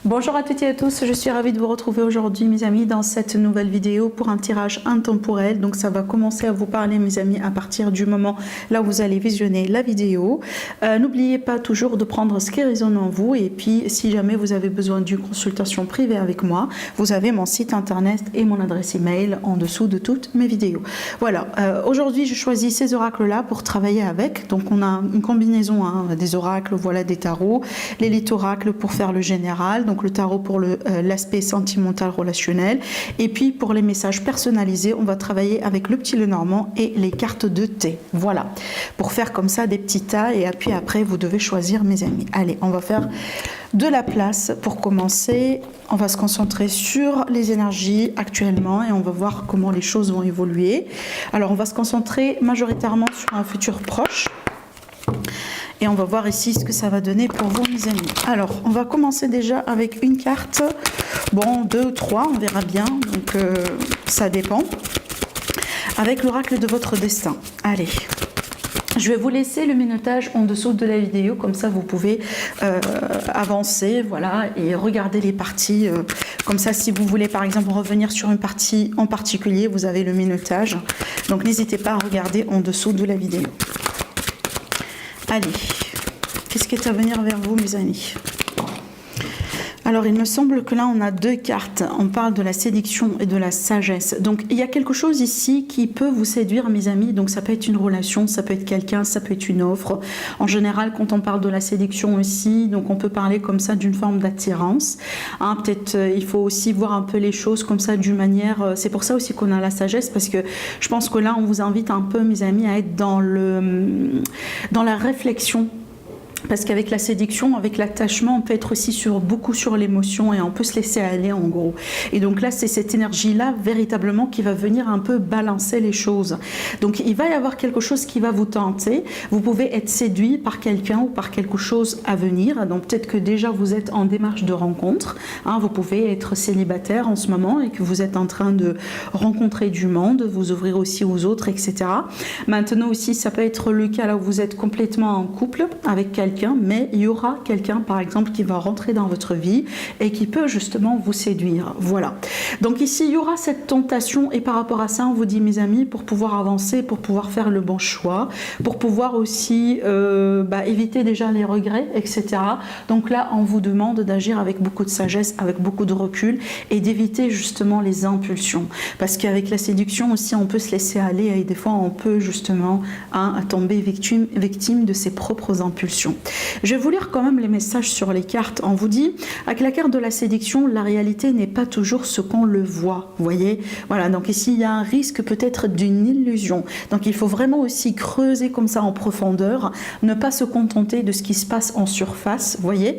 Bonjour à toutes et à tous, je suis ravie de vous retrouver aujourd'hui mes amis dans cette nouvelle vidéo pour un tirage intemporel. Donc ça va commencer à vous parler mes amis à partir du moment là où vous allez visionner la vidéo. N'oubliez pas toujours de prendre ce qui résonne en vous, et puis si jamais vous avez besoin d'une consultation privée avec moi, vous avez mon site internet et mon adresse email en dessous de toutes mes vidéos. Voilà, aujourd'hui je choisis ces oracles là pour travailler avec. Donc on a une combinaison des oracles, voilà, des tarots, l'élite oracle pour faire le général, donc le tarot pour l'aspect sentimental relationnel, et puis pour les messages personnalisés on va travailler avec le petit Lenormand et les cartes de thé. Voilà, pour faire comme ça des petits tas, et puis après vous devez choisir mes amis. Allez, on va faire de la place pour commencer. On va se concentrer sur les énergies actuellement et on va voir comment les choses vont évoluer. Alors on va se concentrer majoritairement sur un futur proche. Et on va voir ici ce que ça va donner pour vous mes amis. Alors on va commencer déjà avec une carte, bon 2 ou 3, on verra bien, donc ça dépend, avec l'oracle de votre destin. Allez, je vais vous laisser le minutage en dessous de la vidéo, comme ça vous pouvez avancer, voilà, et regarder les parties, comme ça si vous voulez par exemple revenir sur une partie en particulier, vous avez le minutage, donc n'hésitez pas à regarder en dessous de la vidéo. Allez, qu'est-ce qui est à venir vers vous mes amis? Alors il me semble que là on a deux cartes, on parle de la séduction et de la sagesse. Donc il y a quelque chose ici qui peut vous séduire mes amis, donc ça peut être une relation, ça peut être quelqu'un, ça peut être une offre. En général quand on parle de la séduction aussi, donc on peut parler comme ça d'une forme d'attirance. Peut-être il faut aussi voir un peu les choses comme ça d'une manière, c'est pour ça aussi qu'on a la sagesse, parce que je pense que là on vous invite un peu mes amis à être dans la réflexion. Parce qu'avec la séduction, avec l'attachement, on peut être aussi beaucoup sur l'émotion et on peut se laisser aller en gros. Et donc là, c'est cette énergie-là véritablement qui va venir un peu balancer les choses. Donc il va y avoir quelque chose qui va vous tenter. Vous pouvez être séduit par quelqu'un ou par quelque chose à venir. Donc peut-être que déjà vous êtes en démarche de rencontre. Vous pouvez être célibataire en ce moment et que vous êtes en train de rencontrer du monde, vous ouvrir aussi aux autres, etc. Maintenant aussi, ça peut être le cas là où vous êtes complètement en couple avec quelqu'un, mais il y aura quelqu'un par exemple qui va rentrer dans votre vie et qui peut justement vous séduire. Voilà, donc ici il y aura cette tentation, et par rapport à ça on vous dit mes amis, pour pouvoir avancer, pour pouvoir faire le bon choix, pour pouvoir aussi éviter déjà les regrets, etc. Donc là on vous demande d'agir avec beaucoup de sagesse, avec beaucoup de recul, et d'éviter justement les impulsions, parce qu'avec la séduction aussi on peut se laisser aller et des fois on peut justement tomber victime de ses propres impulsions. Je vais vous lire quand même les messages sur les cartes. On vous dit, avec la carte de la séduction, la réalité n'est pas toujours ce qu'on le voit. Vous voyez, voilà, donc ici il y a un risque peut-être d'une illusion. Donc il faut vraiment aussi creuser comme ça en profondeur, ne pas se contenter de ce qui se passe en surface, vous voyez,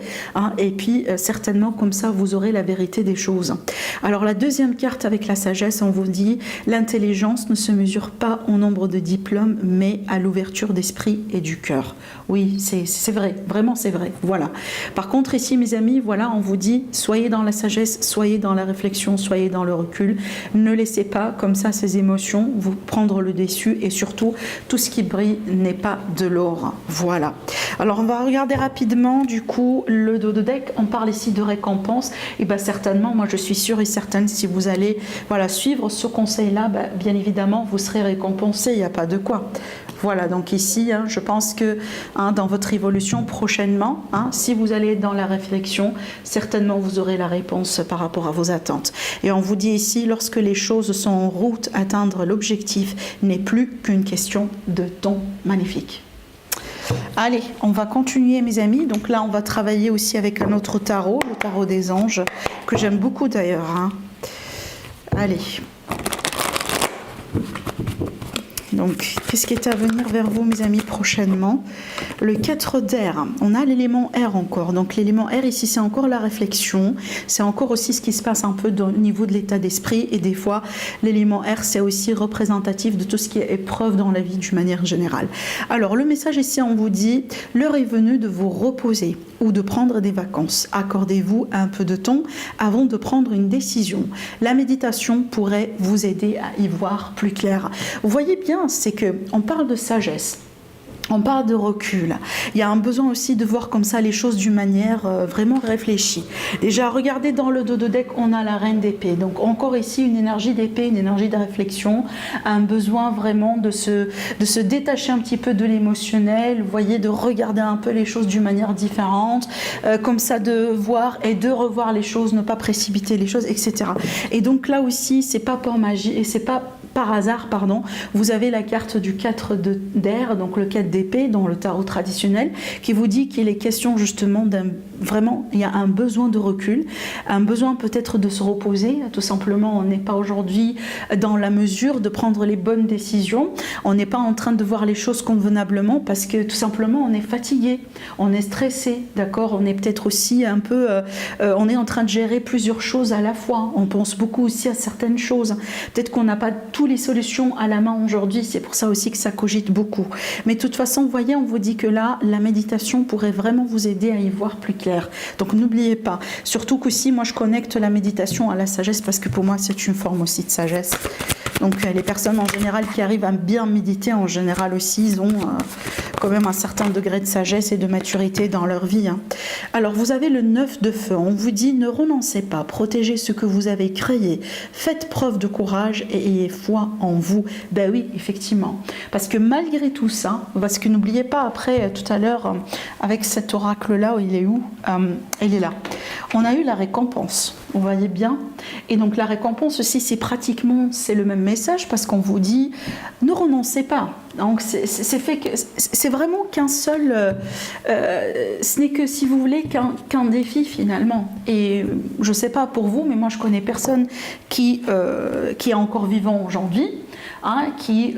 et puis certainement comme ça vous aurez la vérité des choses. Alors la deuxième carte avec la sagesse, on vous dit, l'intelligence ne se mesure pas au nombre de diplômes, mais à l'ouverture d'esprit et du cœur. Oui, c'est vrai, vraiment c'est vrai, voilà. Par contre ici mes amis, voilà, on vous dit, soyez dans la sagesse, soyez dans la réflexion, soyez dans le recul, ne laissez pas comme ça ces émotions vous prendre le dessus, et surtout tout ce qui brille n'est pas de l'or. Voilà, alors on va regarder rapidement du coup le dos de deck. On parle ici de récompense, et bien certainement moi je suis sûre et certaine, si vous allez suivre ce conseil là, bien évidemment vous serez récompensé, il n'y a pas de quoi. Voilà, donc ici, je pense que dans votre évolution prochainement, si vous allez dans la réflexion, certainement vous aurez la réponse par rapport à vos attentes. Et on vous dit ici, lorsque les choses sont en route, atteindre l'objectif n'est plus qu'une question de temps. Magnifique. Allez, on va continuer mes amis. Donc là, on va travailler aussi avec un autre tarot, le tarot des anges, que j'aime beaucoup d'ailleurs. Allez. Donc, qu'est-ce qui est à venir vers vous, mes amis, prochainement? Le 4 d'air. On a l'élément air encore. Donc, l'élément air, ici, c'est encore la réflexion. C'est encore aussi ce qui se passe un peu au niveau de l'état d'esprit. Et des fois, l'élément air, c'est aussi représentatif de tout ce qui est épreuve dans la vie d'une manière générale. Alors, le message ici, on vous dit, l'heure est venue de vous reposer ou de prendre des vacances. Accordez-vous un peu de temps avant de prendre une décision. La méditation pourrait vous aider à y voir plus clair. Vous voyez bien, c'est qu'on parle de sagesse. On parle de recul. Il y a un besoin aussi de voir comme ça les choses d'une manière vraiment réfléchie. Déjà, regardez dans le dos de deck, on a la reine d'épée. Donc encore ici, une énergie d'épée, une énergie de réflexion, un besoin vraiment de se détacher un petit peu de l'émotionnel, vous voyez, de regarder un peu les choses d'une manière différente, comme ça de voir et de revoir les choses, ne pas précipiter les choses, etc. Et donc là aussi, c'est pas par magie et c'est pas par hasard, pardon, vous avez la carte du 4 d'air, donc le 4 d'épée dans le tarot traditionnel, qui vous dit qu'il est question justement vraiment, il y a un besoin de recul, un besoin peut-être de se reposer, tout simplement, on n'est pas aujourd'hui dans la mesure de prendre les bonnes décisions, on n'est pas en train de voir les choses convenablement parce que tout simplement on est fatigué, on est stressé, d'accord, on est peut-être aussi un peu, on est en train de gérer plusieurs choses à la fois, on pense beaucoup aussi à certaines choses, peut-être qu'on n'a pas toutes les solutions à la main aujourd'hui, c'est pour ça aussi que ça cogite beaucoup. Mais de toute façon, vous voyez, on vous dit que là, la méditation pourrait vraiment vous aider à y voir plus clair. Donc n'oubliez pas, surtout qu'aussi, moi je connecte la méditation à la sagesse parce que pour moi c'est une forme aussi de sagesse. Donc les personnes en général qui arrivent à bien méditer, en général aussi, ils ont quand même un certain degré de sagesse et de maturité dans leur vie. Alors vous avez le 9 de feu, on vous dit ne renoncez pas, protégez ce que vous avez créé, faites preuve de courage et ayez foi en vous. Ben oui, effectivement, parce que malgré tout ça, parce que n'oubliez pas après, tout à l'heure, avec cet oracle-là, il est où? Il est là. On a eu la récompense, vous voyez bien. Et donc la récompense aussi, c'est le même message parce qu'on vous dit ne renoncez pas. Donc c'est vraiment qu'un seul, ce n'est que si vous voulez qu'un défi finalement. Et je ne sais pas pour vous, mais moi je connais personne qui est encore vivant aujourd'hui, qui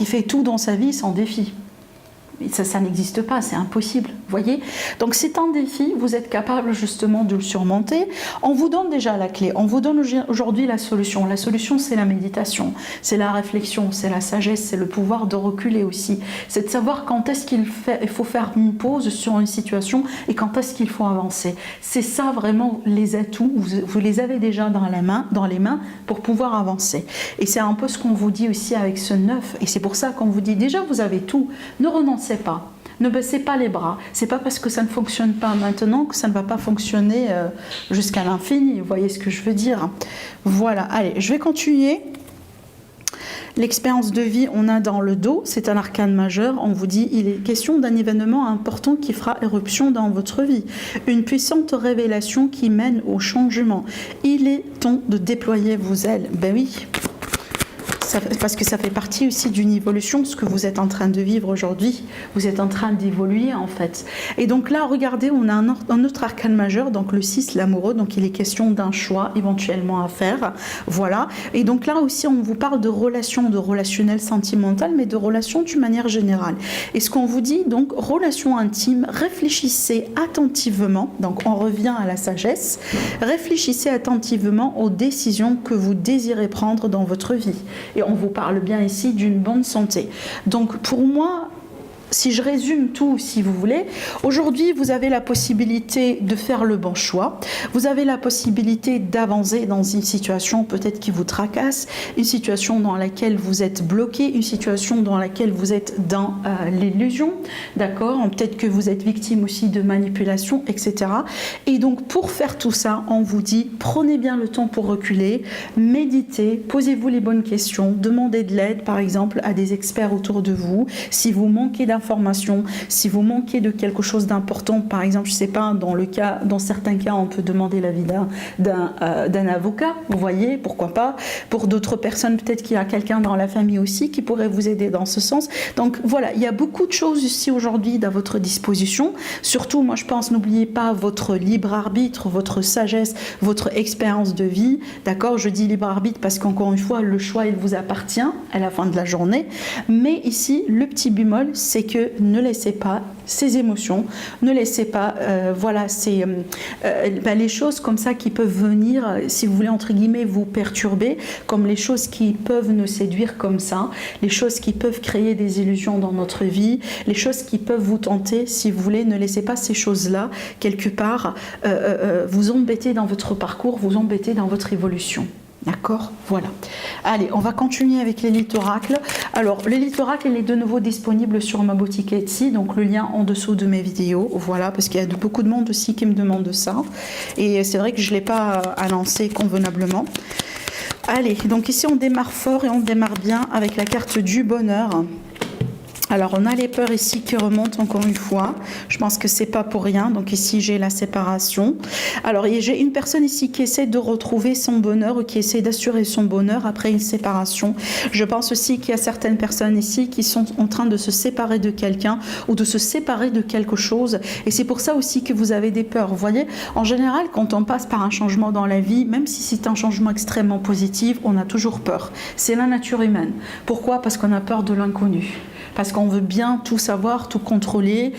fait tout dans sa vie sans défi. Ça n'existe pas, c'est impossible, vous voyez. Donc c'est un défi, vous êtes capable justement de le surmonter. On vous donne déjà la clé, on vous donne aujourd'hui la solution. La solution, c'est la méditation, c'est la réflexion, c'est la sagesse, c'est le pouvoir de reculer aussi. C'est de savoir quand est-ce qu'il faut faire une pause sur une situation et quand est-ce qu'il faut avancer. C'est ça vraiment les atouts, vous les avez déjà dans les mains pour pouvoir avancer. Et c'est un peu ce qu'on vous dit aussi avec ce 9. Et c'est pour ça qu'on vous dit déjà vous avez tout, ne renoncez pas. Ne baissez pas les bras. C'est pas parce que ça ne fonctionne pas maintenant que ça ne va pas fonctionner jusqu'à l'infini. Vous voyez ce que je veux dire? Voilà. Allez, je vais continuer. L'expérience de vie, on a dans le dos, c'est un arcane majeur. On vous dit, il est question d'un événement important qui fera éruption dans votre vie. Une puissante révélation qui mène au changement. Il est temps de déployer vos ailes. Ben oui. Parce que ça fait partie aussi d'une évolution, ce que vous êtes en train de vivre aujourd'hui. Vous êtes en train d'évoluer en fait. Et donc là, regardez, on a un autre arcane majeur, donc le 6, l'amoureux. Donc il est question d'un choix éventuellement à faire. Voilà. Et donc là aussi, on vous parle de relations, de relationnel sentimental, mais de relations d'une manière générale. Et ce qu'on vous dit, donc, relation intime, réfléchissez attentivement. Donc on revient à la sagesse. Réfléchissez attentivement aux décisions que vous désirez prendre dans votre vie. Et on vous parle bien ici d'une bonne santé. Donc pour moi, si je résume tout, si vous voulez, aujourd'hui, vous avez la possibilité de faire le bon choix. Vous avez la possibilité d'avancer dans une situation peut-être qui vous tracasse, une situation dans laquelle vous êtes bloqué, une situation dans laquelle vous êtes dans l'illusion, d'accord? Peut-être que vous êtes victime aussi de manipulation, etc. Et donc, pour faire tout ça, on vous dit, prenez bien le temps pour reculer, méditez, posez-vous les bonnes questions, demandez de l'aide, par exemple, à des experts autour de vous. Si vous manquez d'informations, si vous manquez de quelque chose d'important, par exemple, je ne sais pas, dans certains cas, on peut demander l'avis d'un avocat, vous voyez, pourquoi pas. Pour d'autres personnes, peut-être qu'il y a quelqu'un dans la famille aussi qui pourrait vous aider dans ce sens. Donc voilà, il y a beaucoup de choses ici aujourd'hui à votre disposition. Surtout, moi je pense, n'oubliez pas votre libre arbitre, votre sagesse, votre expérience de vie. D'accord, je dis libre arbitre parce qu'encore une fois, le choix, il vous appartient à la fin de la journée. Mais ici, le petit bémol, c'est que ne laissez pas ces émotions, ne laissez pas les choses comme ça qui peuvent venir, si vous voulez, entre guillemets, vous perturber, comme les choses qui peuvent nous séduire comme ça, les choses qui peuvent créer des illusions dans notre vie, les choses qui peuvent vous tenter, si vous voulez, ne laissez pas ces choses-là, quelque part, vous embêter dans votre parcours, vous embêter dans votre évolution. D'accord, voilà. Allez, on va continuer avec l'élite oracle. Alors, l'élite oracle, elle est de nouveau disponible sur ma boutique Etsy, donc le lien en dessous de mes vidéos. Voilà, parce qu'il y a beaucoup de monde aussi qui me demande ça. Et c'est vrai que je ne l'ai pas annoncé convenablement. Allez, donc ici on démarre fort et on démarre bien avec la carte du bonheur. Alors on a les peurs ici qui remontent encore une fois. Je pense que c'est pas pour rien. Donc ici j'ai la séparation. Alors j'ai une personne ici qui essaie de retrouver son bonheur ou qui essaie d'assurer son bonheur après une séparation. Je pense aussi qu'il y a certaines personnes ici qui sont en train de se séparer de quelqu'un ou de se séparer de quelque chose. Et c'est pour ça aussi que vous avez des peurs. Vous voyez, en général, quand on passe par un changement dans la vie, même si c'est un changement extrêmement positif, on a toujours peur. C'est la nature humaine. Pourquoi? Parce qu'on a peur de l'inconnu. Parce qu'on veut bien tout savoir, tout contrôler,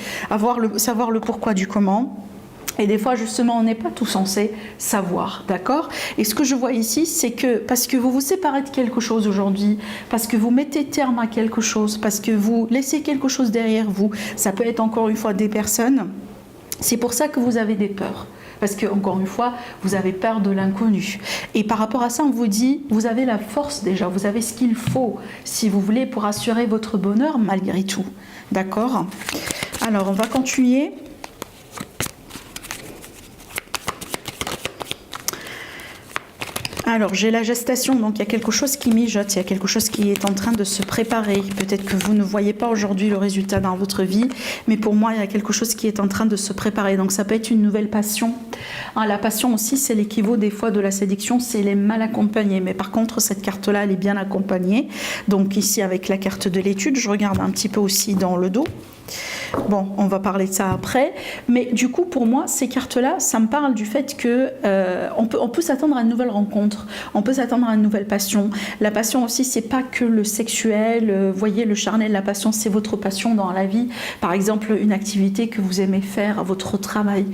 savoir le pourquoi du comment. Et des fois, justement, on n'est pas tout censé savoir, d'accord? Et ce que je vois ici, c'est que parce que vous vous séparez de quelque chose aujourd'hui, parce que vous mettez terme à quelque chose, parce que vous laissez quelque chose derrière vous, ça peut être encore une fois des personnes, c'est pour ça que vous avez des peurs. Parce que, encore une fois, vous avez peur de l'inconnu. Et par rapport à ça, on vous dit, vous avez la force déjà, vous avez ce qu'il faut, si vous voulez, pour assurer votre bonheur malgré tout. D'accord? Alors, on va continuer. Alors, j'ai la gestation, donc il y a quelque chose qui mijote, il y a quelque chose qui est en train de se préparer. Peut-être que vous ne voyez pas aujourd'hui le résultat dans votre vie, mais pour moi, il y a quelque chose qui est en train de se préparer. Donc, ça peut être une nouvelle passion. La passion aussi, c'est l'équivalent des fois de la séduction, c'est les mal accompagnés. Mais par contre, cette carte-là, elle est bien accompagnée. Donc ici, avec la carte de l'étude, je regarde un petit peu aussi dans le dos. Bon, on va parler de ça après. Mais du coup, pour moi, ces cartes-là, ça me parle du fait que on peut s'attendre à une nouvelle rencontre. On peut s'attendre à une nouvelle passion. La passion aussi, c'est pas que le sexuel. Voyez, le charnel, la passion, c'est votre passion dans la vie. Par exemple, une activité que vous aimez faire, votre travail,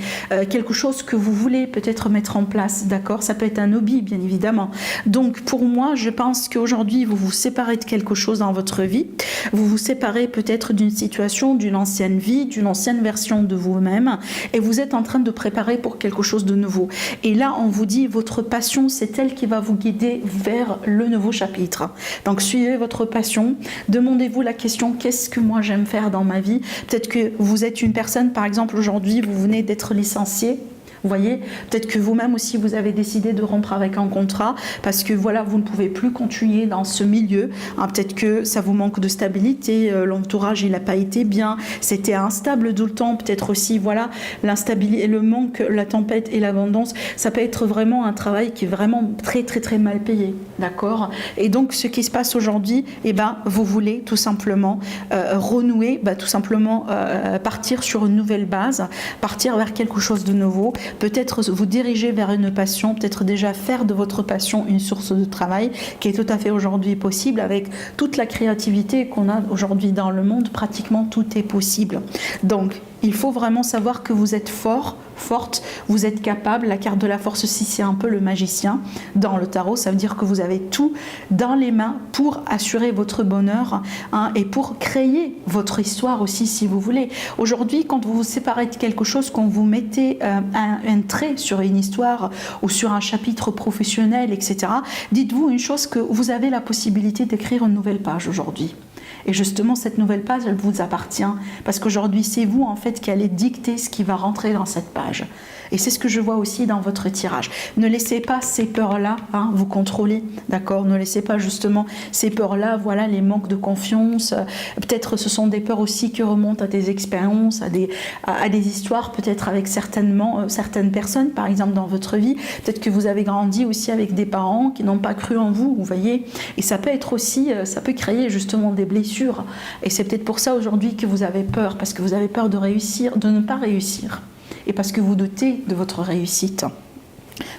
quelque chose que vous voulez peut-être mettre en place, d'accord? Ça peut être un hobby, bien évidemment. Donc, pour moi, je pense qu'aujourd'hui, vous vous séparez de quelque chose dans votre vie. Vous vous séparez peut-être d'une situation, d'une ancienne vie, d'une ancienne version de vous-même, et vous êtes en train de préparer pour quelque chose de nouveau. Et là, on vous dit, votre passion, c'est elle qui va vous guider vers le nouveau chapitre. Donc, suivez votre passion, demandez-vous la question, qu'est-ce que moi j'aime faire dans ma vie? Peut-être que vous êtes une personne, par exemple, aujourd'hui, vous venez d'être licencié. Vous voyez, peut-être que vous-même aussi vous avez décidé de rompre avec un contrat parce que voilà, vous ne pouvez plus continuer dans ce milieu. Peut-être que ça vous manque de stabilité, l'entourage il n'a pas été bien, c'était instable tout le temps. Peut-être aussi voilà, l'instabilité, le manque, la tempête et l'abondance, ça peut être vraiment un travail qui est vraiment très très très mal payé, d'accord? Et donc ce qui se passe aujourd'hui, vous voulez tout simplement renouer, tout simplement partir sur une nouvelle base, partir vers quelque chose de nouveau. Peut-être vous diriger vers une passion, peut-être déjà faire de votre passion une source de travail qui est tout à fait aujourd'hui possible avec toute la créativité qu'on a aujourd'hui dans le monde, pratiquement tout est possible. Donc, il faut vraiment savoir que vous êtes fort, forte, vous êtes capable. La carte de la force aussi, c'est un peu le magicien dans le tarot. Ça veut dire que vous avez tout dans les mains pour assurer votre bonheur et pour créer votre histoire aussi, si vous voulez. Aujourd'hui, quand vous vous séparez de quelque chose, quand vous mettez un trait sur une histoire ou sur un chapitre professionnel, etc., dites-vous une chose, que vous avez la possibilité d'écrire une nouvelle page aujourd'hui. Et justement, cette nouvelle page, elle vous appartient. Parce qu'aujourd'hui, c'est vous, en fait, qui allez dicter ce qui va rentrer dans cette page. Et c'est ce que je vois aussi dans votre tirage. Ne laissez pas ces peurs-là vous contrôler, d'accord? Ne laissez pas justement ces peurs-là, voilà, les manques de confiance. Peut-être ce sont des peurs aussi qui remontent à des expériences, à des histoires, peut-être avec certaines personnes, par exemple, dans votre vie. Peut-être que vous avez grandi aussi avec des parents qui n'ont pas cru en vous, vous voyez? Et ça peut être aussi, ça peut créer justement des blessures. Et c'est peut-être pour ça aujourd'hui que vous avez peur, parce que vous avez peur de réussir, de ne pas réussir. Et parce que vous doutez de votre réussite.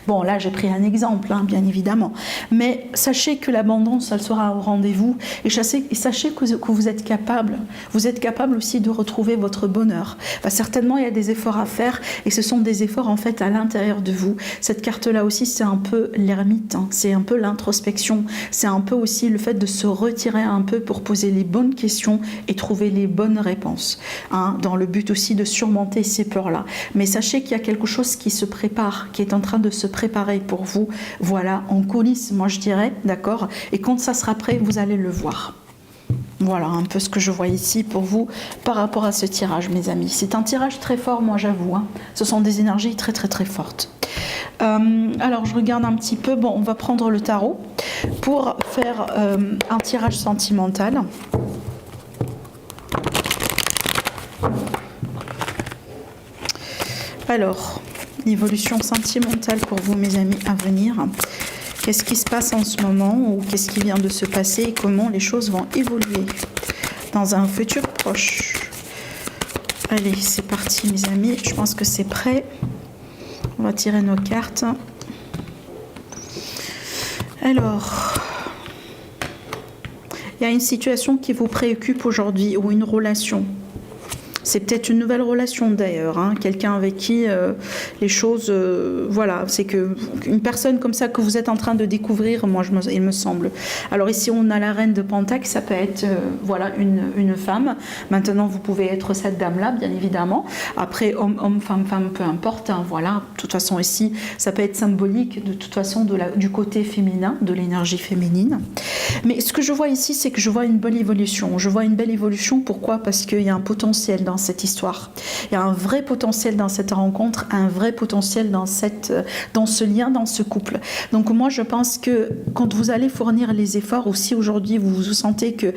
Bon, là, j'ai pris un exemple, bien évidemment. Mais sachez que l'abondance, elle sera au rendez-vous. Et sachez que vous êtes capable. Vous êtes capable aussi de retrouver votre bonheur. Certainement, il y a des efforts à faire. Et ce sont des efforts, en fait, à l'intérieur de vous. Cette carte-là aussi, c'est un peu l'ermite. C'est un peu l'introspection. C'est un peu aussi le fait de se retirer un peu pour poser les bonnes questions et trouver les bonnes réponses. Dans le but aussi de surmonter ces peurs-là. Mais sachez qu'il y a quelque chose qui se prépare, qui est en train de se préparer préparé pour vous, voilà, en coulisses, moi je dirais, d'accord? Et quand ça sera prêt, vous allez le voir. Voilà un peu ce que je vois ici pour vous par rapport à ce tirage, mes amis. C'est un tirage très fort, moi j'avoue. Hein. Ce sont des énergies très très très fortes. Alors je regarde un petit peu. Bon, on va prendre le tarot pour faire un tirage sentimental. Alors, l'évolution sentimentale pour vous, mes amis, à venir. Qu'est-ce qui se passe en ce moment ou qu'est-ce qui vient de se passer et comment les choses vont évoluer dans un futur proche. Allez, c'est parti, mes amis. Je pense que c'est prêt. On va tirer nos cartes. Alors, il y a une situation qui vous préoccupe aujourd'hui ou une relation. C'est peut-être une nouvelle relation d'ailleurs, hein, quelqu'un avec qui les choses, voilà, c'est que une personne comme ça que vous êtes en train de découvrir, il me semble. Alors ici on a la reine de Pentacle, ça peut être voilà une femme. Maintenant vous pouvez être cette dame-là, bien évidemment. Après homme, femme, peu importe. Hein, voilà, de toute façon ici ça peut être symbolique de toute façon du côté féminin, de l'énergie féminine. Mais ce que je vois ici, c'est que je vois une bonne évolution. Je vois une belle évolution. Pourquoi ? Parce qu'il y a un potentiel dans cette histoire. Il y a un vrai potentiel dans cette rencontre, un vrai potentiel dans ce lien, dans ce couple. Donc moi, je pense que quand vous allez fournir les efforts aussi aujourd'hui, vous sentez que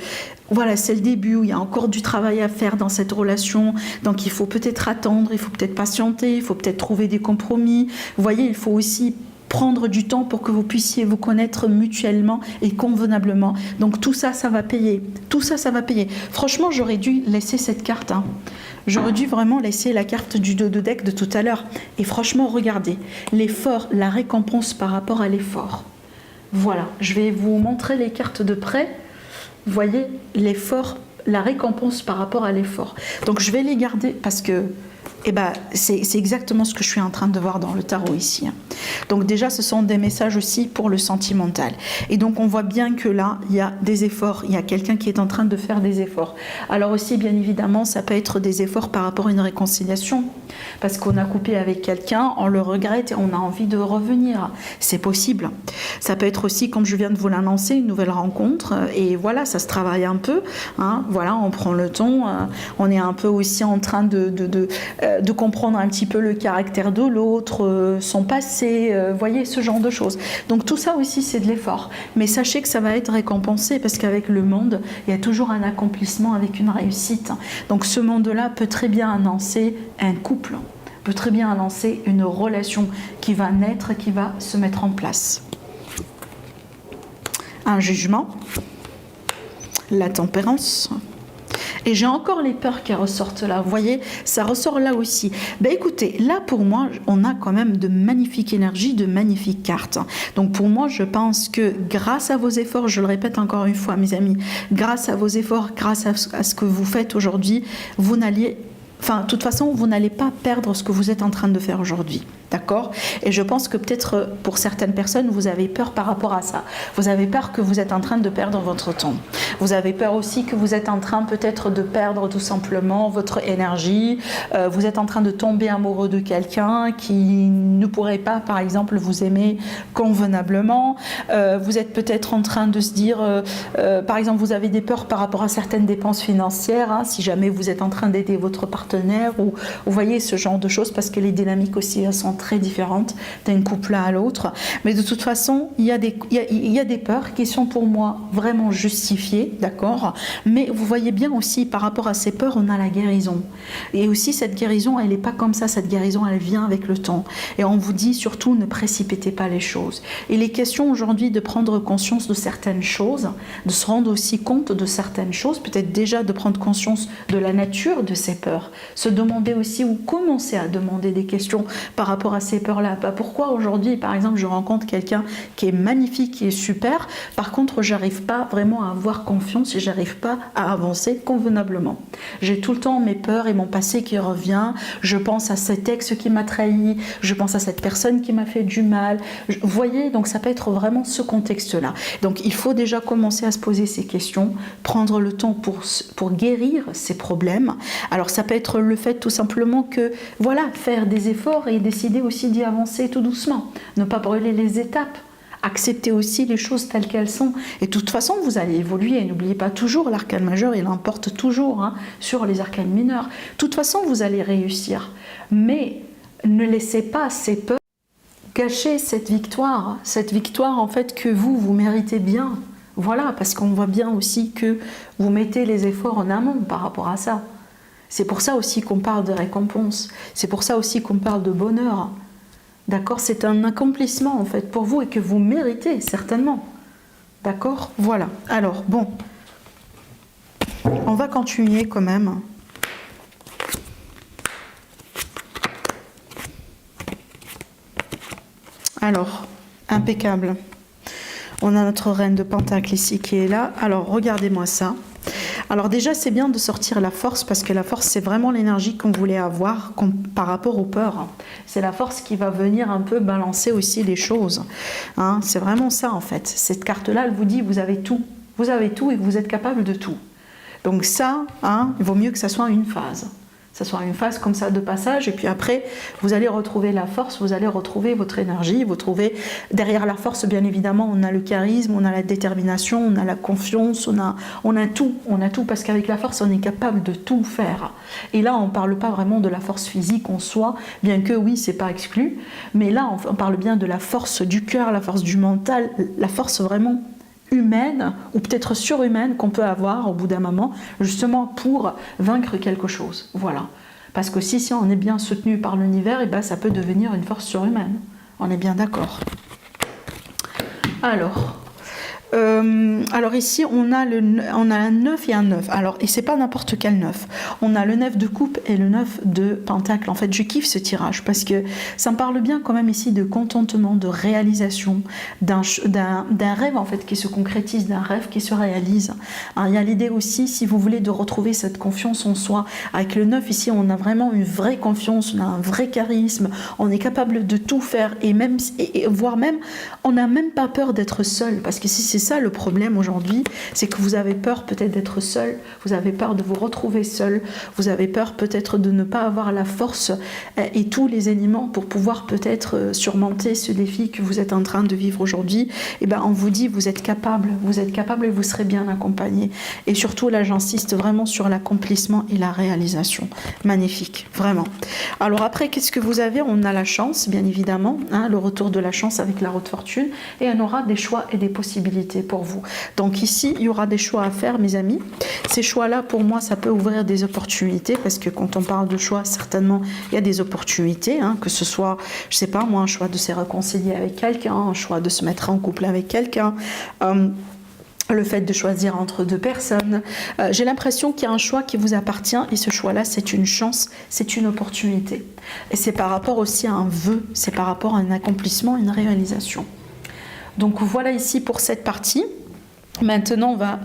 voilà, c'est le début, où il y a encore du travail à faire dans cette relation. Donc il faut peut-être attendre, il faut peut-être patienter, il faut peut-être trouver des compromis. Vous voyez, il faut aussi prendre du temps pour que vous puissiez vous connaître mutuellement et convenablement. Donc tout ça, ça va payer. Tout ça, ça va payer. Franchement, j'aurais dû laisser cette carte. Hein. J'aurais dû vraiment laisser la carte du 2 de deck de tout à l'heure. Et franchement, regardez, l'effort, la récompense par rapport à l'effort. Voilà, je vais vous montrer les cartes de près. Vous voyez, l'effort, la récompense par rapport à l'effort. Donc je vais les garder parce que c'est exactement ce que je suis en train de voir dans le tarot ici. Donc déjà, ce sont des messages aussi pour le sentimental. Et donc, on voit bien que là, il y a des efforts. Il y a quelqu'un qui est en train de faire des efforts. Alors aussi, bien évidemment, ça peut être des efforts par rapport à une réconciliation. Parce qu'on a coupé avec quelqu'un, on le regrette et on a envie de revenir. C'est possible. Ça peut être aussi, comme je viens de vous l'annoncer, une nouvelle rencontre. Et voilà, ça se travaille un peu. Hein. Voilà, on prend le temps. On est un peu aussi en train de comprendre un petit peu le caractère de l'autre, son passé, voyez, ce genre de choses. Donc tout ça aussi, c'est de l'effort. Mais sachez que ça va être récompensé parce qu'avec le monde, il y a toujours un accomplissement avec une réussite. Donc ce monde-là peut très bien annoncer un couple, peut très bien annoncer une relation qui va naître, qui va se mettre en place. Un jugement, la tempérance. Et j'ai encore les peurs qui ressortent là. Vous voyez, ça ressort là aussi. Ben écoutez, là pour moi, on a quand même de magnifiques énergies, de magnifiques cartes. Donc pour moi, je pense que grâce à vos efforts, je le répète encore une fois, mes amis, grâce à vos efforts, grâce à ce que vous faites aujourd'hui, vous n'allez... Enfin, de toute façon, vous n'allez pas perdre ce que vous êtes en train de faire aujourd'hui. D'accord ? Et je pense que peut-être pour certaines personnes, vous avez peur par rapport à ça. Vous avez peur que vous êtes en train de perdre votre temps. Vous avez peur aussi que vous êtes en train peut-être de perdre tout simplement votre énergie. Vous êtes en train de tomber amoureux de quelqu'un qui ne pourrait pas, par exemple, vous aimer convenablement. Vous êtes peut-être en train de se dire, par exemple, vous avez des peurs par rapport à certaines dépenses financières, hein, si jamais vous êtes en train d'aider votre partenaire, ou vous voyez ce genre de choses, parce que les dynamiques aussi sont très différentes d'un couple à l'autre. Mais de toute façon, il y a des peurs qui sont pour moi vraiment justifiées, d'accord ? Mais vous voyez bien aussi, par rapport à ces peurs, on a la guérison. Et aussi, cette guérison, elle n'est pas comme ça. Cette guérison, elle vient avec le temps. Et on vous dit surtout, ne précipitez pas les choses. Il est question aujourd'hui de prendre conscience de certaines choses, de se rendre aussi compte de certaines choses, peut-être déjà de prendre conscience de la nature de ces peurs. Se demander aussi, ou commencer à demander des questions par rapport à ces peurs-là. Pourquoi aujourd'hui, par exemple, je rencontre quelqu'un qui est magnifique, qui est super, par contre, j'arrive pas vraiment à avoir confiance et j'arrive pas à avancer convenablement. J'ai tout le temps mes peurs et mon passé qui revient. Je pense à cet ex qui m'a trahi, je pense à cette personne qui m'a fait du mal. Vous voyez, donc ça peut être vraiment ce contexte-là. Donc il faut déjà commencer à se poser ces questions, prendre le temps pour guérir ces problèmes. Alors ça peut être peut-être le fait tout simplement que, voilà, faire des efforts et décider aussi d'y avancer tout doucement. Ne pas brûler les étapes. Acceptez aussi les choses telles qu'elles sont. Et de toute façon, vous allez évoluer. N'oubliez pas toujours, l'arcane majeur, il emporte toujours sur les arcanes mineurs. De toute façon, vous allez réussir. Mais ne laissez pas ces peurs gâcher cette victoire en fait que vous méritez bien. Voilà, parce qu'on voit bien aussi que vous mettez les efforts en amont par rapport à ça. C'est pour ça aussi qu'on parle de récompense. C'est pour ça aussi qu'on parle de bonheur. D'accord? C'est un accomplissement en fait pour vous et que vous méritez certainement. D'accord? Voilà. Alors, bon. On va continuer quand même. Alors, impeccable. On a notre reine de Pentacle ici qui est là. Alors, regardez-moi ça. Alors déjà, c'est bien de sortir la force parce que la force, c'est vraiment l'énergie qu'on voulait avoir par rapport aux peurs. C'est la force qui va venir un peu balancer aussi les choses. Hein, c'est vraiment ça en fait. Cette carte-là, elle vous dit, vous avez tout. Vous avez tout et vous êtes capable de tout. Donc ça, il vaut mieux que ça soit une phase. Ça soit une phase comme ça de passage et puis après vous allez retrouver la force, vous allez retrouver votre énergie, vous trouvez derrière la force bien évidemment on a le charisme, on a la détermination, on a la confiance, on a tout parce qu'avec la force on est capable de tout faire. Et là on parle pas vraiment de la force physique en soi, bien que oui c'est pas exclu, mais là on parle bien de la force du cœur, la force du mental, la force vraiment humaine ou peut-être surhumaine qu'on peut avoir au bout d'un moment justement pour vaincre quelque chose. Voilà. Parce que si on est bien soutenu par l'univers, et ben ça peut devenir une force surhumaine. On est bien d'accord. Alors ici on a un 9 et un 9. Alors, et c'est pas n'importe quel 9. On a le 9 de coupe et le 9 de pentacle. En fait, je kiffe ce tirage parce que ça me parle bien quand même ici de contentement, de réalisation, d'un rêve en fait qui se concrétise, d'un rêve qui se réalise. Alors, il y a l'idée aussi, si vous voulez, de retrouver cette confiance en soi. Avec le 9 ici, on a vraiment une vraie confiance, on a un vrai charisme, on est capable de tout faire et voire même, on n'a même pas peur d'être seul parce que si c'est ça le problème aujourd'hui, c'est que vous avez peur peut-être d'être seul, vous avez peur de vous retrouver seul, vous avez peur peut-être de ne pas avoir la force et tous les éléments pour pouvoir peut-être surmonter ce défi que vous êtes en train de vivre aujourd'hui. Et ben on vous dit vous êtes capable et vous serez bien accompagné. Et surtout là j'insiste vraiment sur l'accomplissement et la réalisation. Magnifique, vraiment. Alors après qu'est-ce que vous avez? On a la chance bien évidemment, le retour de la chance avec la roue de fortune et on aura des choix et des possibilités pour vous. Donc ici, il y aura des choix à faire, mes amis. Ces choix-là, pour moi, ça peut ouvrir des opportunités parce que quand on parle de choix, certainement, il y a des opportunités, que ce soit, je sais pas moi, un choix de se réconcilier avec quelqu'un, un choix de se mettre en couple avec quelqu'un, le fait de choisir entre deux personnes. J'ai l'impression qu'il y a un choix qui vous appartient et ce choix-là, c'est une chance, c'est une opportunité. Et c'est par rapport aussi à un vœu, c'est par rapport à un accomplissement, une réalisation. Donc voilà ici pour cette partie. Maintenant, on va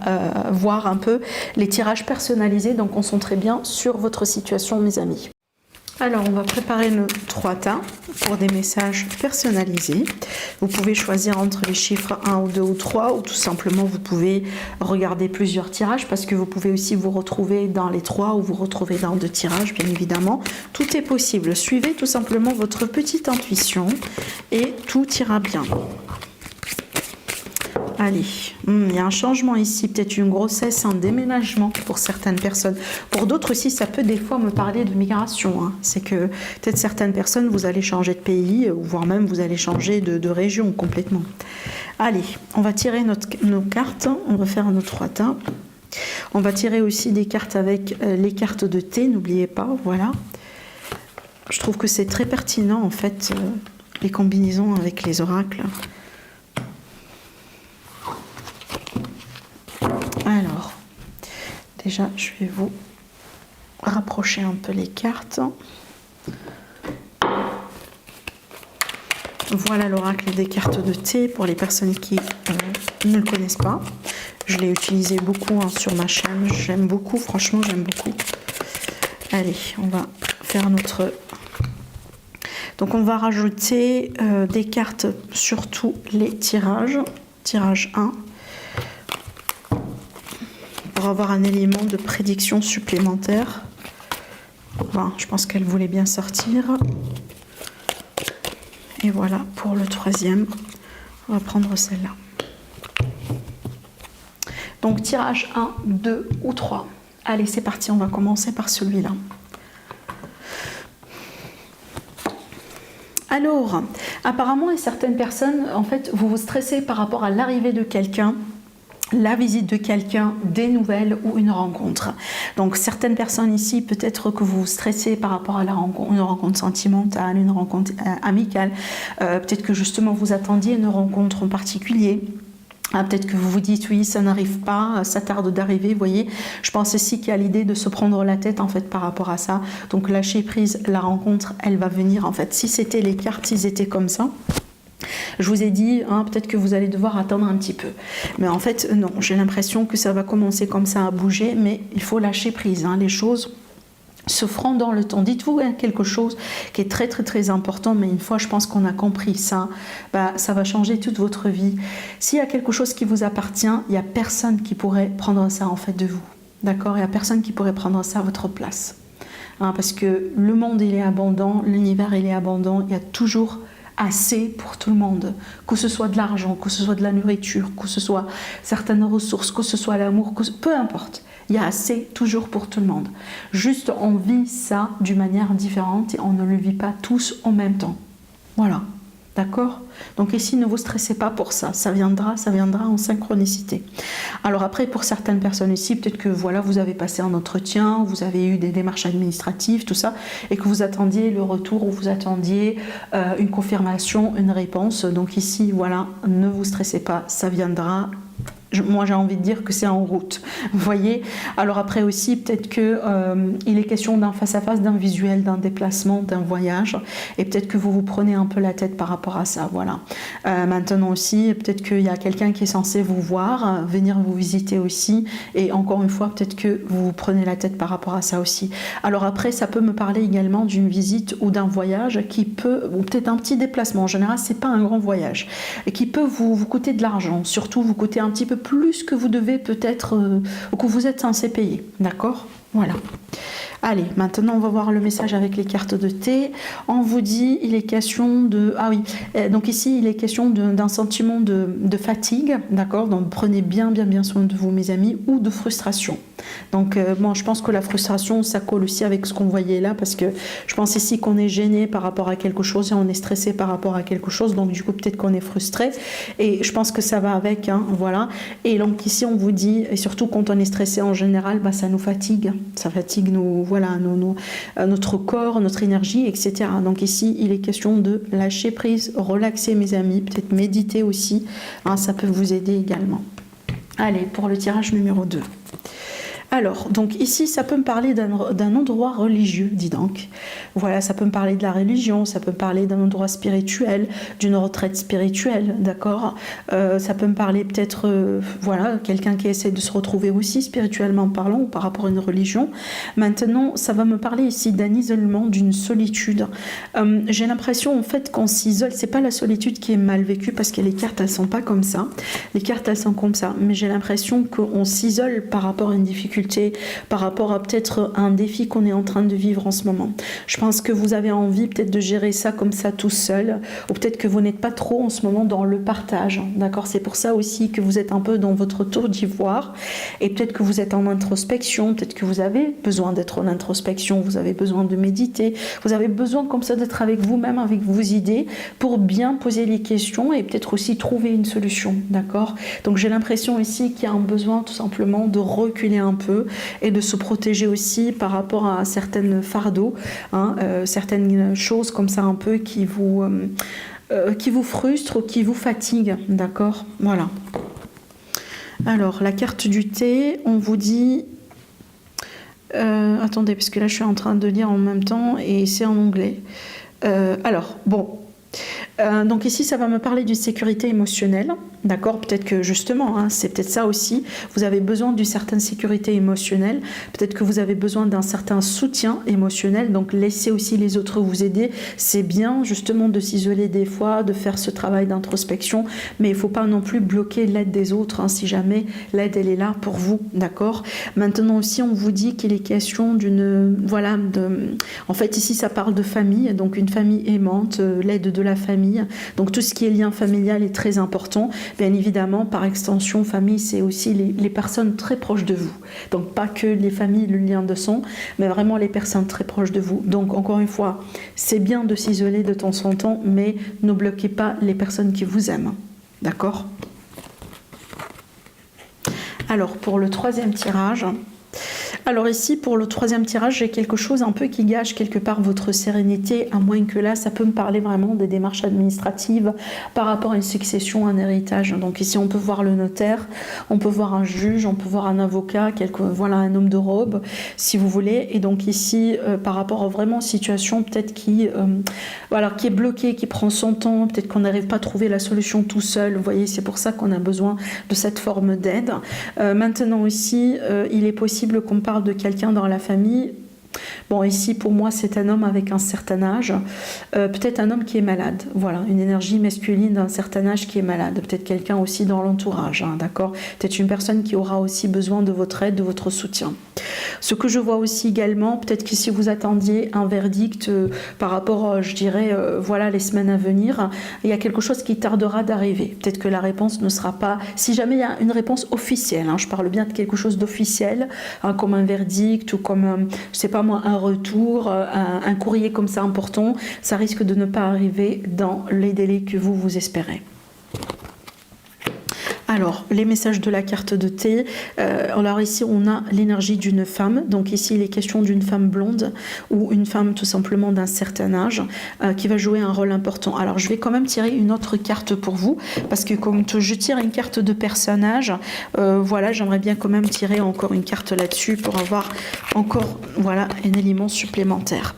voir un peu les tirages personnalisés. Donc concentrez bien sur votre situation, mes amis. Alors, on va préparer nos 3 tas pour des messages personnalisés. Vous pouvez choisir entre les chiffres 1 ou 2 ou 3 ou tout simplement vous pouvez regarder plusieurs tirages parce que vous pouvez aussi vous retrouver dans les 3 ou vous retrouver dans 2 tirages, bien évidemment. Tout est possible. Suivez tout simplement votre petite intuition et tout ira bien. Allez, il y a un changement ici, peut-être une grossesse, un déménagement pour certaines personnes. Pour d'autres aussi, ça peut des fois me parler de migration. C'est que peut-être certaines personnes, vous allez changer de pays, voire même vous allez changer de région complètement. Allez, on va tirer nos cartes, on va faire nos 3 tas. On va tirer aussi des cartes avec les cartes de thé, n'oubliez pas, voilà. Je trouve que c'est très pertinent en fait, les combinaisons avec les oracles. Alors, déjà, je vais vous rapprocher un peu les cartes. Voilà l'oracle des cartes de thé pour les personnes qui ne le connaissent pas. Je l'ai utilisé beaucoup sur ma chaîne. J'aime beaucoup, franchement, j'aime beaucoup. Allez, on va faire notre... Donc, on va rajouter des cartes sur tous les tirages. Tirage 1. Pour avoir un élément de prédiction supplémentaire. Bon, je pense qu'elle voulait bien sortir. Et voilà, pour le troisième, on va prendre celle-là. Donc, tirage 1, 2 ou 3. Allez, c'est parti, on va commencer par celui-là. Alors, apparemment, et certaines personnes, en fait, vous vous stressez par rapport à l'arrivée de quelqu'un, la visite de quelqu'un, des nouvelles ou une rencontre. Donc certaines personnes ici, peut-être que vous vous stressez par rapport à la rencontre, une rencontre sentimentale, une rencontre amicale, peut-être que justement vous attendiez une rencontre en particulier. Peut-être que vous vous dites oui, ça n'arrive pas, ça tarde d'arriver, vous voyez. Je pense ici qu'il y a l'idée de se prendre la tête en fait par rapport à ça. Donc lâcher prise, la rencontre, elle va venir en fait. Si c'était les cartes, s'ils étaient comme ça, je vous ai dit, peut-être que vous allez devoir attendre un petit peu. Mais en fait, non, j'ai l'impression que ça va commencer comme ça à bouger, mais il faut lâcher prise. Les choses se feront dans le temps. Dites-vous quelque chose qui est très très très important, mais une fois je pense qu'on a compris ça, ça va changer toute votre vie. S'il y a quelque chose qui vous appartient, il n'y a personne qui pourrait prendre ça en fait de vous. D'accord ? Il n'y a personne qui pourrait prendre ça à votre place. Parce que le monde il est abondant, l'univers il est abondant, il y a toujours assez pour tout le monde, que ce soit de l'argent, que ce soit de la nourriture, que ce soit certaines ressources, que ce soit l'amour, peu importe, il y a assez toujours pour tout le monde. Juste on vit ça d'une manière différente et on ne le vit pas tous en même temps. Voilà, d'accord ? Donc ici, ne vous stressez pas pour ça, ça viendra en synchronicité. Alors après, pour certaines personnes ici, peut-être que voilà, vous avez passé un entretien, vous avez eu des démarches administratives, tout ça, et que vous attendiez le retour ou vous attendiez une confirmation, une réponse. Donc ici, voilà, ne vous stressez pas, ça viendra. Moi j'ai envie de dire que c'est en route, vous voyez. Alors après aussi peut-être que il est question d'un face-à-face, d'un visuel, d'un déplacement, d'un voyage, et peut-être que vous vous prenez un peu la tête par rapport à ça, voilà. Maintenant aussi peut-être qu'il y a quelqu'un qui est censé vous voir, venir vous visiter aussi, et encore une fois peut-être que vous vous prenez la tête par rapport à ça aussi. Alors après ça peut me parler également d'une visite ou d'un voyage qui peut, ou peut-être un petit déplacement, en général c'est pas un grand voyage, et qui peut vous coûter de l'argent, surtout vous coûter un petit peu plus que vous devez peut-être, ou que vous êtes censé payer, d'accord ? Voilà. Allez, maintenant on va voir le message avec les cartes de thé. On vous dit, il est question de... Ah oui, donc ici il est question d'un sentiment de fatigue, d'accord ? Donc prenez bien soin de vous mes amis, ou de frustration. Donc bon, je pense que la frustration, ça colle aussi avec ce qu'on voyait là, parce que je pense ici qu'on est gêné par rapport à quelque chose et on est stressé par rapport à quelque chose, donc du coup peut-être qu'on est frustré, et je pense que ça va avec, voilà. Et donc ici on vous dit, et surtout quand on est stressé en général, ça nous fatigue, ça fatigue notre corps, notre énergie, etc. Donc ici il est question de lâcher prise, relaxer mes amis, peut-être méditer aussi, ça peut vous aider également. Allez, pour le tirage numéro 2. Alors, donc ici, ça peut me parler d'un endroit religieux, dis donc. Voilà, ça peut me parler de la religion, ça peut me parler d'un endroit spirituel, d'une retraite spirituelle, d'accord ? Ça peut me parler peut-être, voilà, quelqu'un qui essaie de se retrouver aussi spirituellement parlant ou par rapport à une religion. Maintenant, ça va me parler ici d'un isolement, d'une solitude. J'ai l'impression, en fait, qu'on s'isole. C'est pas la solitude qui est mal vécue, parce que les cartes, elles sont pas comme ça. Les cartes, elles sont comme ça. Mais j'ai l'impression qu'on s'isole par rapport à une difficulté, par rapport à peut-être un défi qu'on est en train de vivre en ce moment. Je pense que vous avez envie peut-être de gérer ça comme ça tout seul, ou peut-être que vous n'êtes pas trop en ce moment dans le partage, d'accord ? C'est pour ça aussi que vous êtes un peu dans votre tour d'ivoire, et peut-être que vous êtes en introspection, peut-être que vous avez besoin d'être en introspection, vous avez besoin de méditer, vous avez besoin comme ça d'être avec vous-même, avec vos idées, pour bien poser les questions et peut-être aussi trouver une solution, d'accord ? Donc j'ai l'impression ici qu'il y a un besoin tout simplement de reculer un peu, et de se protéger aussi par rapport à certains fardeaux, certaines choses comme ça un peu qui vous frustrent ou qui vous fatiguent, d'accord ? Voilà. Alors, la carte du thé, on vous dit... attendez, parce que là je suis en train de lire en même temps et c'est en anglais. Alors, bon... Donc ici, ça va me parler d'une sécurité émotionnelle, d'accord? Peut-être que justement, hein, c'est peut-être ça aussi, vous avez besoin d'une certaine sécurité émotionnelle, peut-être que vous avez besoin d'un certain soutien émotionnel, donc laissez aussi les autres vous aider. C'est bien justement de s'isoler des fois, de faire ce travail d'introspection, mais il ne faut pas non plus bloquer l'aide des autres, hein, si jamais l'aide elle est là pour vous, d'accord? Maintenant aussi, on vous dit qu'il est question d'une, voilà, en fait ici ça parle de famille, donc une famille aimante, l'aide de la famille. Donc tout ce qui est lien familial est très important. Bien évidemment, par extension, famille, c'est aussi les personnes très proches de vous. Donc pas que les familles, le lien de sang, mais vraiment les personnes très proches de vous. Donc encore une fois, c'est bien de s'isoler de temps en temps, mais ne bloquez pas les personnes qui vous aiment. D'accord? Alors pour le troisième tirage... Alors ici, pour le troisième tirage, j'ai quelque chose un peu qui gâche quelque part votre sérénité, à moins que là, ça peut me parler vraiment des démarches administratives par rapport à une succession, un héritage. Donc ici, on peut voir le notaire, on peut voir un juge, on peut voir un avocat, voilà, un homme de robe, si vous voulez. Et donc ici, par rapport à vraiment situation peut-être qui est bloquée, qui prend son temps, peut-être qu'on n'arrive pas à trouver la solution tout seul. Vous voyez, c'est pour ça qu'on a besoin de cette forme d'aide. Maintenant aussi, il est possible qu'on parle de quelqu'un dans la famille. Bon, ici, pour moi, c'est un homme avec un certain âge. Peut-être un homme qui est malade. Voilà, une énergie masculine d'un certain âge qui est malade. Peut-être quelqu'un aussi dans l'entourage, hein, d'accord? Peut-être une personne qui aura aussi besoin de votre aide, de votre soutien. Ce que je vois aussi également, peut-être que si vous attendiez un verdict par rapport, je dirais, voilà, les semaines à venir, il y a quelque chose qui tardera d'arriver. Peut-être que la réponse ne sera pas... Si jamais il y a une réponse officielle, hein, je parle bien de quelque chose d'officiel, hein, comme un verdict ou comme, je sais pas moi, un retour, un courrier comme ça important, ça risque de ne pas arriver dans les délais que vous espérez. Alors, les messages de la carte de thé. Alors ici, on a l'énergie d'une femme. Donc ici, il est question d'une femme blonde ou une femme tout simplement d'un certain âge qui va jouer un rôle important. Alors, je vais quand même tirer une autre carte pour vous parce que comme je tire une carte de personnage, voilà, j'aimerais bien quand même tirer encore une carte là-dessus pour avoir encore, voilà, un élément supplémentaire.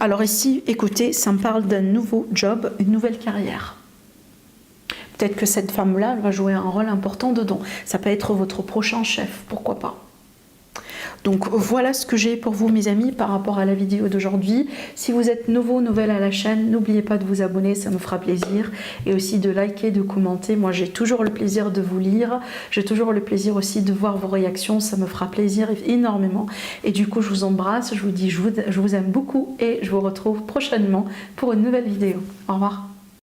Alors ici, écoutez, ça me parle d'un nouveau job, une nouvelle carrière. Peut-être que cette femme-là va jouer un rôle important dedans. Ça peut être votre prochain chef, pourquoi pas. Donc voilà ce que j'ai pour vous mes amis par rapport à la vidéo d'aujourd'hui. Si vous êtes nouveau, nouvelle à la chaîne, n'oubliez pas de vous abonner, ça me fera plaisir. Et aussi de liker, de commenter. Moi j'ai toujours le plaisir de vous lire. J'ai toujours le plaisir aussi de voir vos réactions. Ça me fera plaisir énormément. Et du coup je vous embrasse, je vous dis je vous aime beaucoup et je vous retrouve prochainement pour une nouvelle vidéo. Au revoir.